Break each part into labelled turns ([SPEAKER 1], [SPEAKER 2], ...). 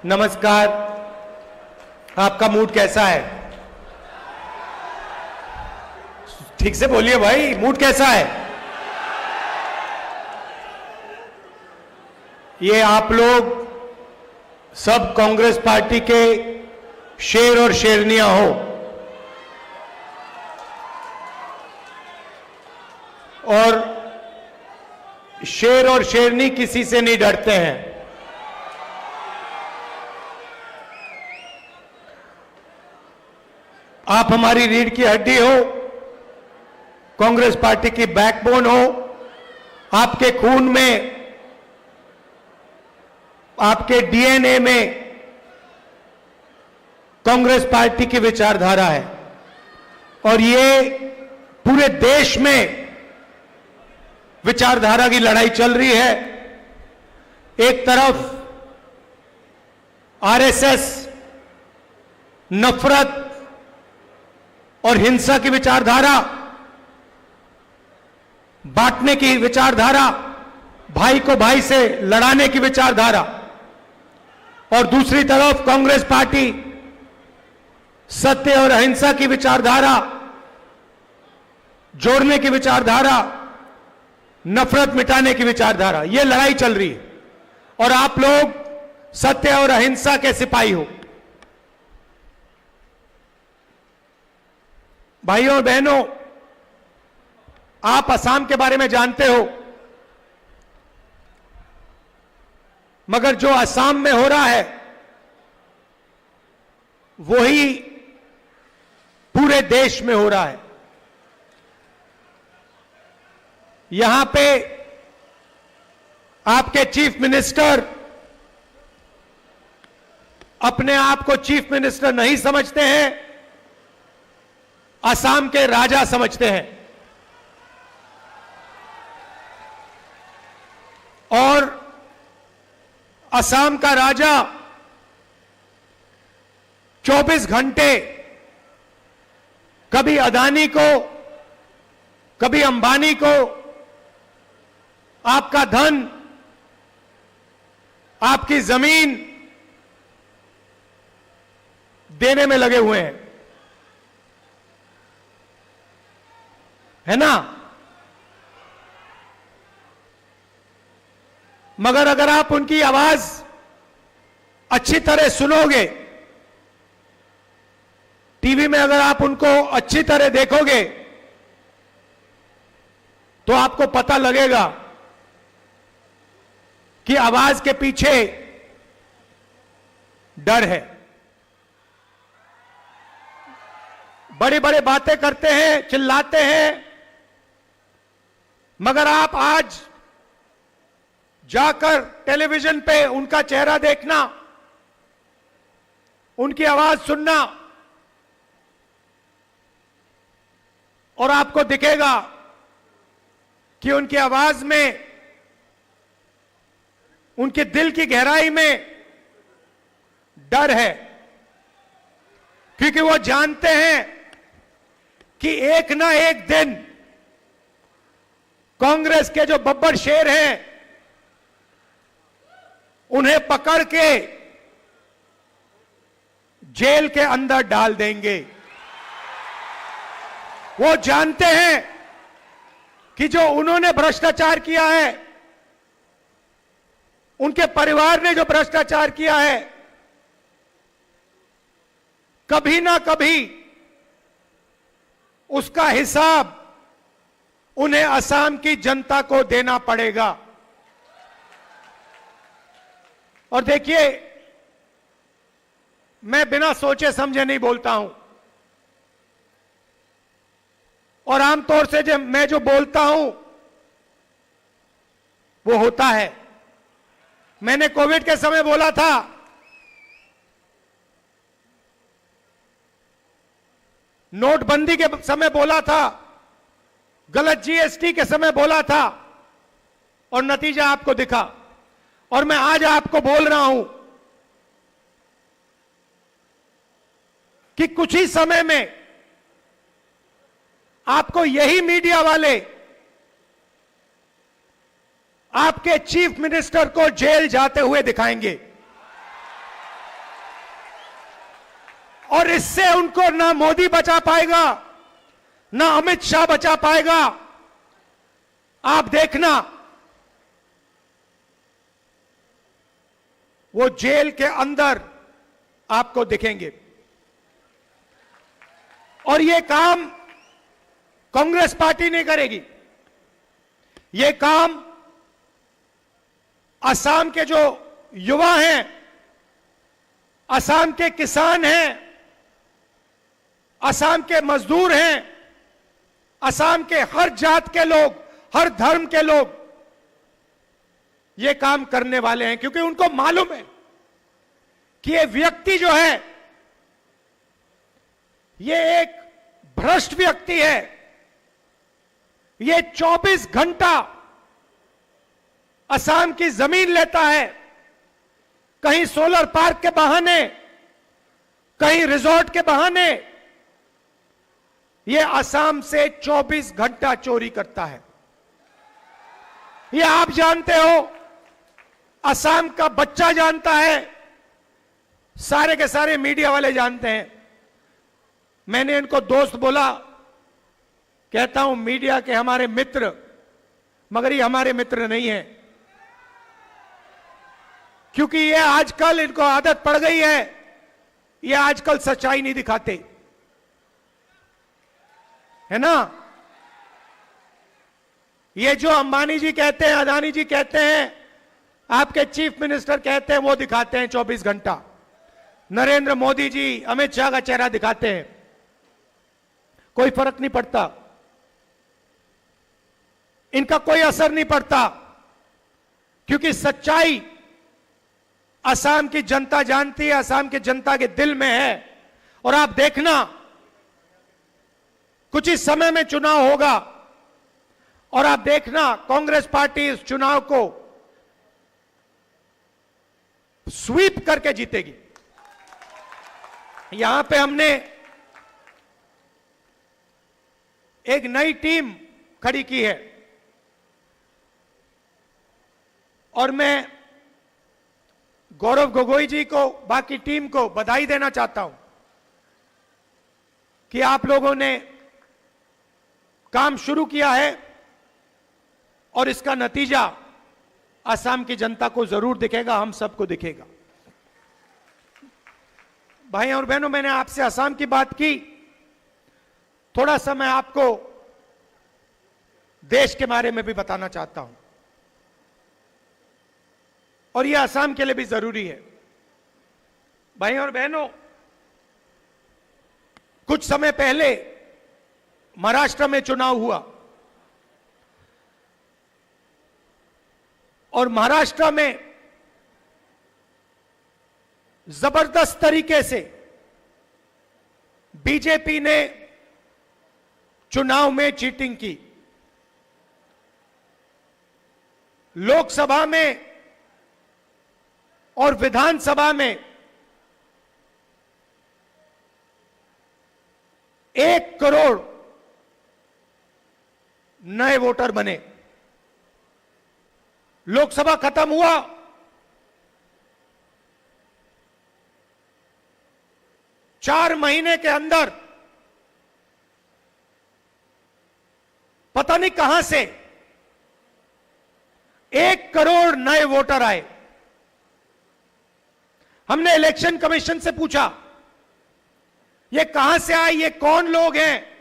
[SPEAKER 1] नमस्कार। आपका मूड कैसा है? ठीक से बोलिए भाई, मूड कैसा है? ये आप लोग सब कांग्रेस पार्टी के शेर और शेरनियां हो और शेर और शेरनी किसी से नहीं डरते हैं। आप हमारी रीढ़ की हड्डी हो, कांग्रेस पार्टी की बैकबोन हो। आपके खून में, आपके डीएनए में कांग्रेस पार्टी की विचारधारा है और ये पूरे देश में विचारधारा की लड़ाई चल रही है। एक तरफ आरएसएस नफरत और हिंसा की विचारधारा, बांटने की विचारधारा, भाई को भाई से लड़ाने की विचारधारा, और दूसरी तरफ कांग्रेस पार्टी सत्य और अहिंसा की विचारधारा, जोड़ने की विचारधारा, नफरत मिटाने की विचारधारा। यह लड़ाई चल रही है और आप लोग सत्य और अहिंसा के सिपाही हो। भाइयों और बहनों, आप असम के बारे में जानते हो, मगर जो असम में हो रहा है वही पूरे देश में हो रहा है। यहां पे आपके चीफ मिनिस्टर अपने आप को चीफ मिनिस्टर नहीं समझते हैं, असम के राजा समझते हैं। और असम का राजा 24 घंटे कभी अदानी को, कभी अंबानी को आपका धन, आपकी जमीन देने में लगे हुए हैं, है ना? मगर अगर आप उनकी आवाज अच्छी तरह सुनोगे, टीवी में अगर आप उनको अच्छी तरह देखोगे, तो आपको पता लगेगा कि आवाज के पीछे डर है। बड़ी बड़ी बातें करते हैं, चिल्लाते हैं, मगर आप आज जाकर टेलीविजन पे उनका चेहरा देखना, उनकी आवाज सुनना, और आपको दिखेगा कि उनकी आवाज में, उनके दिल की गहराई में डर है, क्योंकि वो जानते हैं कि एक ना एक दिन कांग्रेस के जो बब्बर शेर हैं उन्हें पकड़ के जेल के अंदर डाल देंगे। वो जानते हैं कि जो उन्होंने भ्रष्टाचार किया है, उनके परिवार ने जो भ्रष्टाचार किया है, कभी ना कभी उसका हिसाब उन्हें असम की जनता को देना पड़ेगा। और देखिए, मैं बिना सोचे समझे नहीं बोलता हूं, और आमतौर से मैं जो बोलता हूं वो होता है। मैंने कोविड के समय बोला था, नोटबंदी के समय बोला था, गलत जीएसटी के समय बोला था, और नतीजा आपको दिखा। और मैं आज आपको बोल रहा हूं कि कुछ ही समय में आपको यही मीडिया वाले आपके चीफ मिनिस्टर को जेल जाते हुए दिखाएंगे। और इससे उनको ना मोदी बचा पाएगा, ना अमित शाह बचा पाएगा। आप देखना, वो जेल के अंदर आपको दिखेंगे। और ये काम कांग्रेस पार्टी नहीं करेगी। ये काम असम के जो युवा हैं, असम के किसान हैं, असम के मजदूर हैं, असम के हर जात के लोग, हर धर्म के लोग ये काम करने वाले हैं, क्योंकि उनको मालूम है कि ये व्यक्ति जो है ये एक भ्रष्ट व्यक्ति है। ये 24 घंटा असम की जमीन लेता है, कहीं सोलर पार्क के बहाने, कहीं रिजॉर्ट के बहाने ये असम से 24 घंटा चोरी करता है। ये आप जानते हो, असम का बच्चा जानता है, सारे के सारे मीडिया वाले जानते हैं। मैंने इनको दोस्त बोला, कहता हूं मीडिया के हमारे मित्र, मगर ये हमारे मित्र नहीं है, क्योंकि ये आजकल इनको आदत पड़ गई है, ये आजकल सच्चाई नहीं दिखाते, है ना। ये जो अंबानी जी कहते हैं, अदानी जी कहते हैं, आपके चीफ मिनिस्टर कहते हैं, वो दिखाते हैं 24 घंटा। नरेंद्र मोदी जी, अमित शाह का चेहरा दिखाते हैं, कोई फर्क नहीं पड़ता, इनका कोई असर नहीं पड़ता, क्योंकि सच्चाई असम की जनता जानती है, असम की जनता के दिल में है। और आप देखना, कुछ ही समय में चुनाव होगा और आप देखना कांग्रेस पार्टी इस चुनाव को स्वीप करके जीतेगी। यहां पे हमने एक नई टीम खड़ी की है और मैं गौरव गोगोई जी को, बाकी टीम को बधाई देना चाहता हूं कि आप लोगों ने काम शुरू किया है और इसका नतीजा असम की जनता को जरूर दिखेगा, हम सबको दिखेगा। भाई और बहनों, मैंने आपसे असम की बात की, थोड़ा सा मैं आपको देश के बारे में भी बताना चाहता हूं और यह असम के लिए भी जरूरी है। भाई और बहनों, कुछ समय पहले महाराष्ट्र में चुनाव हुआ और महाराष्ट्र में जबरदस्त तरीके से बीजेपी ने चुनाव में चीटिंग की। लोकसभा में और विधानसभा में 1 करोड़ नए वोटर बने। लोकसभा खत्म हुआ, चार महीने के अंदर पता नहीं कहां से 1 करोड़ नए वोटर आए। हमने इलेक्शन कमीशन से पूछा, ये कहां से आए, ये कौन लोग हैं,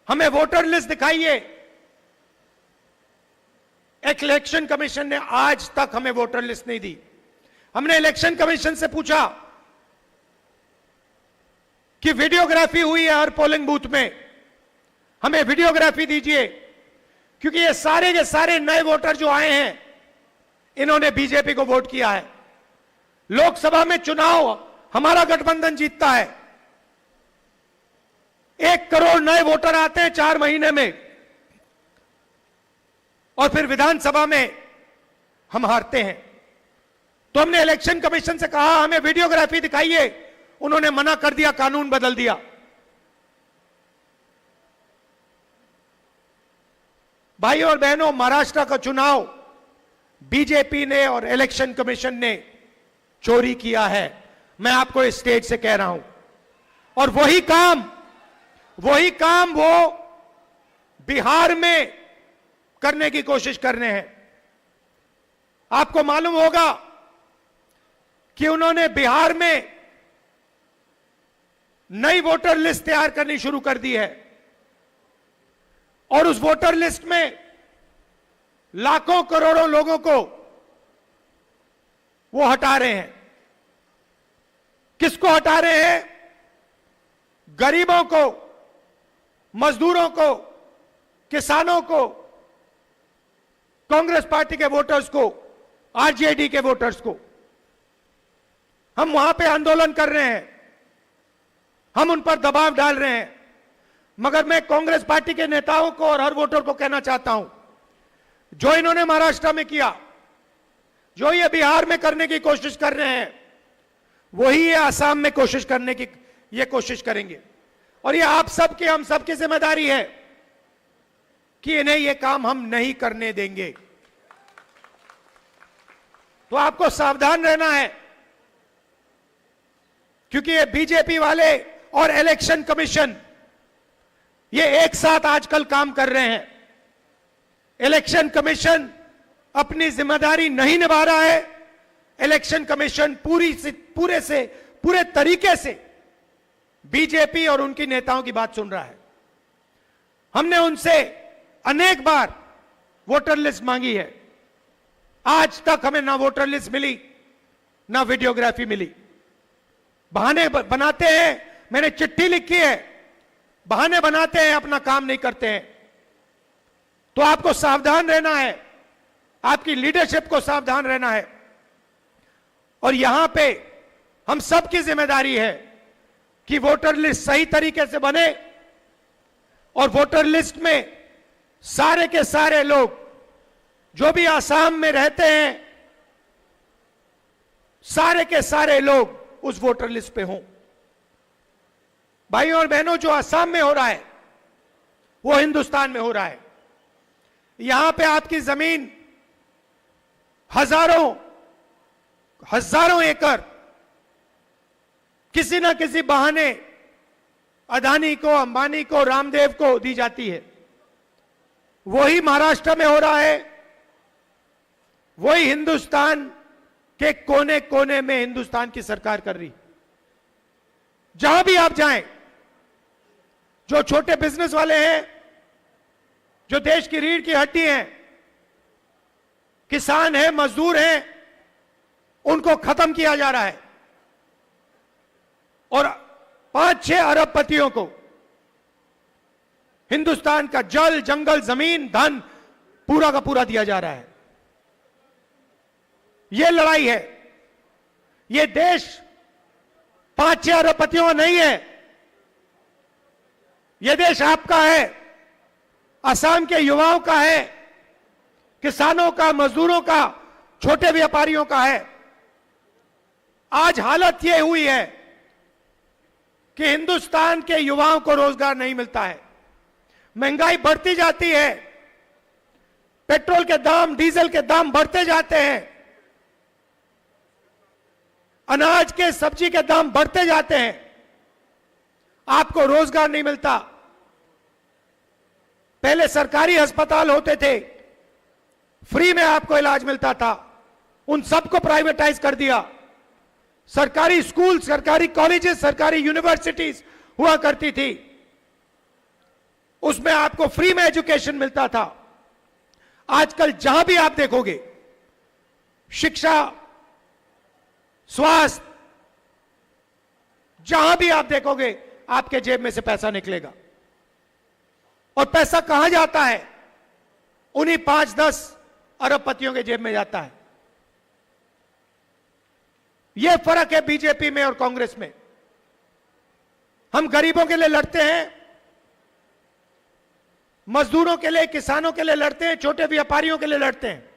[SPEAKER 1] हमें वोटर लिस्ट दिखाइए। इलेक्शन कमीशन ने आज तक हमें वोटर लिस्ट नहीं दी। हमने इलेक्शन कमीशन से पूछा कि वीडियोग्राफी हुई है हर पोलिंग बूथ में, हमें वीडियोग्राफी दीजिए, क्योंकि ये सारे के सारे नए वोटर जो आए हैं, इन्होंने बीजेपी को वोट किया है। लोकसभा में चुनाव हमारा गठबंधन जीतता है, 1 करोड़ नए वोटर आते हैं 4 महीने में, और फिर विधानसभा में हम हारते हैं। तो हमने इलेक्शन कमीशन से कहा हमें वीडियोग्राफी दिखाइए, उन्होंने मना कर दिया, कानून बदल दिया। भाइयों और बहनों, महाराष्ट्र का चुनाव बीजेपी ने और इलेक्शन कमीशन ने चोरी किया है। मैं आपको इस स्टेज से कह रहा हूं, और वही काम वो बिहार में करने की कोशिश कर रहे हैं। आपको मालूम होगा कि उन्होंने बिहार में नई वोटर लिस्ट तैयार करनी शुरू कर दी है और उस वोटर लिस्ट में लाखों करोड़ों लोगों को वो हटा रहे हैं। किसको हटा रहे हैं? गरीबों को, मजदूरों को, किसानों को, कांग्रेस पार्टी के वोटर्स को, आरजेडी के वोटर्स को। हम वहां पे आंदोलन कर रहे हैं, हम उन पर दबाव डाल रहे हैं, मगर मैं कांग्रेस पार्टी के नेताओं को और हर वोटर को कहना चाहता हूं, जो इन्होंने महाराष्ट्र में किया, जो ये बिहार में करने की कोशिश कर रहे हैं, वही ये आसाम में कोशिश करने की ये कोशिश करेंगे। और ये आप सबकी, हम सबकी जिम्मेदारी है कि इन्हें ये काम हम नहीं करने देंगे। तो आपको सावधान रहना है, क्योंकि ये बीजेपी वाले और इलेक्शन कमीशन ये एक साथ आजकल काम कर रहे हैं। इलेक्शन कमीशन अपनी जिम्मेदारी नहीं निभा रहा है। इलेक्शन कमीशन पूरे तरीके से बीजेपी और उनकी नेताओं की बात सुन रहा है। हमने उनसे अनेक बार वोटर लिस्ट मांगी है, आज तक हमें ना वोटर लिस्ट मिली, ना वीडियोग्राफी मिली। बहाने बनाते हैं, मैंने चिट्ठी लिखी है, बहाने बनाते हैं, अपना काम नहीं करते हैं। तो आपको सावधान रहना है, आपकी लीडरशिप को सावधान रहना है। और यहां पे हम सबकी जिम्मेदारी है कि वोटर लिस्ट सही तरीके से बने और वोटर लिस्ट में सारे के सारे लोग जो भी आसाम में रहते हैं, सारे के सारे लोग उस वोटर लिस्ट पे हों। भाइयों और बहनों, जो आसाम में हो रहा है वो हिंदुस्तान में हो रहा है। यहां पे आपकी जमीन हजारों एकड़ किसी ना किसी बहाने अदानी को, अंबानी को, रामदेव को दी जाती है। वही महाराष्ट्र में हो रहा है, वही हिंदुस्तान के कोने कोने में हिंदुस्तान की सरकार कर रही। जहां भी आप जाएं, जो छोटे बिजनेस वाले हैं, जो देश की रीढ़ की हड्डी हैं, किसान हैं, मजदूर हैं, उनको खत्म किया जा रहा है और 5-6 अरबपतियों को हिंदुस्तान का जल, जंगल, जमीन, धन पूरा का पूरा दिया जा रहा है। यह लड़ाई है। यह देश 5-6 अरबपतियों का नहीं है, यह देश आपका है, असम के युवाओं का है, किसानों का, मजदूरों का, छोटे व्यापारियों का है। आज हालत यह हुई है कि हिंदुस्तान के युवाओं को रोजगार नहीं मिलता है, महंगाई बढ़ती जाती है, पेट्रोल के दाम, डीजल के दाम बढ़ते जाते हैं, अनाज के, सब्जी के दाम बढ़ते जाते हैं, आपको रोजगार नहीं मिलता। पहले सरकारी अस्पताल होते थे, फ्री में आपको इलाज मिलता था, उन सबको प्राइवेटाइज कर दिया। सरकारी स्कूल, सरकारी कॉलेजेस, सरकारी यूनिवर्सिटीज हुआ करती थी, उसमें आपको फ्री में एजुकेशन मिलता था। आजकल जहां भी आप देखोगे, शिक्षा, स्वास्थ्य, जहां भी आप देखोगे, आपके जेब में से पैसा निकलेगा। और पैसा कहां जाता है? उन्हीं 5-10 अरबपतियों के जेब में जाता है। यह फर्क है बीजेपी में और कांग्रेस में। हम गरीबों के लिए लड़ते हैं, मजदूरों के लिए, किसानों के लिए लड़ते हैं, छोटे व्यापारियों के लिए लड़ते हैं,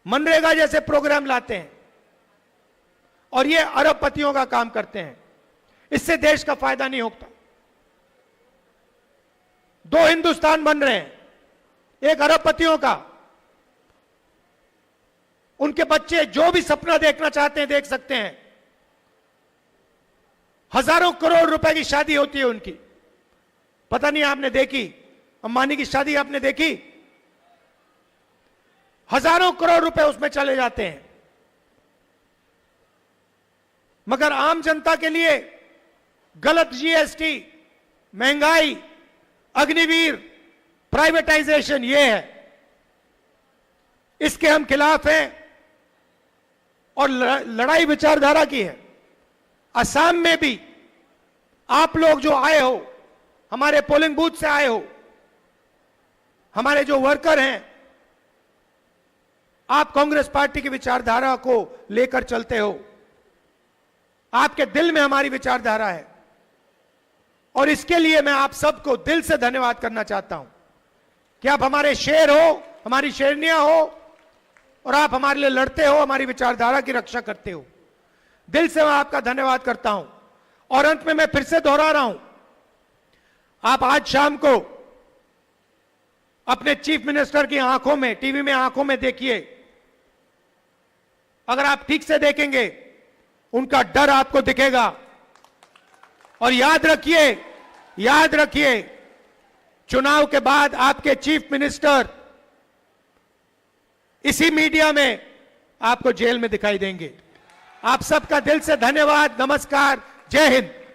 [SPEAKER 1] मनरेगा जैसे प्रोग्राम लाते हैं, और ये अरबपतियों का काम करते हैं। इससे देश का फायदा नहीं होता। 2 हिंदुस्तान बन रहे हैं, एक अरबपतियों का, उनके बच्चे जो भी सपना देखना चाहते हैं देख सकते हैं, हजारों करोड़ रुपए की शादी होती है उनकी। पता नहीं आपने देखी, अंबानी की शादी आपने देखी? हजारों करोड़ रुपए उसमें चले जाते हैं। मगर आम जनता के लिए गलत जीएसटी, महंगाई, अग्निवीर, प्राइवेटाइजेशन, ये है, इसके हम खिलाफ हैं और लड़ाई विचारधारा की है। असम में भी आप लोग जो आए हो, हमारे पोलिंग बूथ से आए हो, हमारे जो वर्कर हैं, आप कांग्रेस पार्टी की विचारधारा को लेकर चलते हो। आपके दिल में हमारी विचारधारा है और इसके लिए मैं आप सबको दिल से धन्यवाद करना चाहता हूं कि आप हमारे शेर हो, हमारी शेरनियां हो और आप हमारे लिए लड़ते हो, हमारी विचारधारा की रक्षा करते हो। दिल से मैं आपका धन्यवाद करता हूं। और अंत में मैं फिर से दोहरा रहा हूं, आप आज शाम को अपने चीफ मिनिस्टर की आंखों में, टीवी में आंखों में देखिए। अगर आप ठीक से देखेंगे, उनका डर आपको दिखेगा। और याद रखिए, चुनाव के बाद आपके चीफ मिनिस्टर इसी मीडिया में आपको जेल में दिखाई देंगे। आप सबका दिल से धन्यवाद। नमस्कार। जय हिंद।